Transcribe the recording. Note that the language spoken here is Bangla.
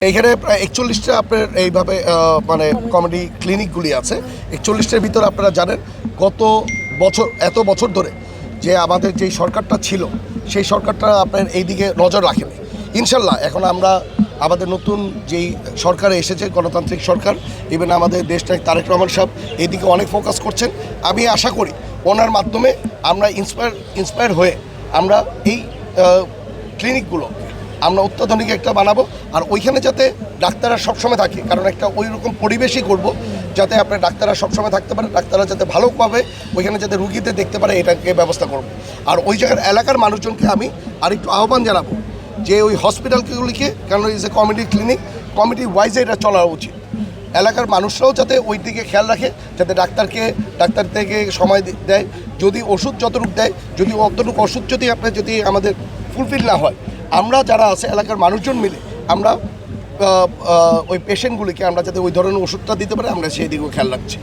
এইখানে প্রায় ৪১টা আপনার এইভাবে মানে কমেডি ক্লিনিকগুলি আছে। ৪১টার ভিতরে আপনারা জানেন গত বছর এত বছর ধরে যে আমাদের যেই সরকারটা ছিল সেই সরকারটা আপনার এই দিকে নজর রাখেনি। ইনশাল্লাহ এখন আমরা আমাদের নতুন যেই সরকারে এসেছে গণতান্ত্রিক সরকার, ইভেন আমাদের দেশটায় তারেক রহমান সাহেব এইদিকে অনেক ফোকাস করছেন। আমি আশা করি ওনার মাধ্যমে আমরা ইন্সপায়ার হয়ে আমরা এই ক্লিনিকগুলো আমরা অত্যাধুনিক একটা বানাবো, আর ওইখানে যাতে ডাক্তাররা সবসময় থাকে, কারণ একটা ওই রকম পরিবেশই করব যাতে আপনার ডাক্তাররা সবসময় থাকতে পারে, ডাক্তাররা যাতে ভালোভাবে ওইখানে যাতে রুগীদের দেখতে পারে এটাকে ব্যবস্থা করব। আর ওই জায়গার এলাকার মানুষজনকে আমি আরেকটু আহ্বান জানাবো যে ওই হসপিটালগুলিকে, কারণ is a community clinic, community ওয়াইজে এটা চলা উচিত। এলাকার মানুষরাও যাতে ওই দিকে খেয়াল রাখে, যাতে ডাক্তার থেকে সময় দেয়, যদি ওষুধ যতটুকু দেয়, যদি অতটুকু ওষুধ যদি আপনার যদি আমাদের ফুলফিল না হয়, আমরা যারা আছে এলাকার মানুষজন মিলে আমরা ওই পেশেন্টগুলিকে আমরা যাতে ওই ধরনের ওষুধটা দিতে পারি, আমরা সেই দিকেও খেয়াল রাখছি।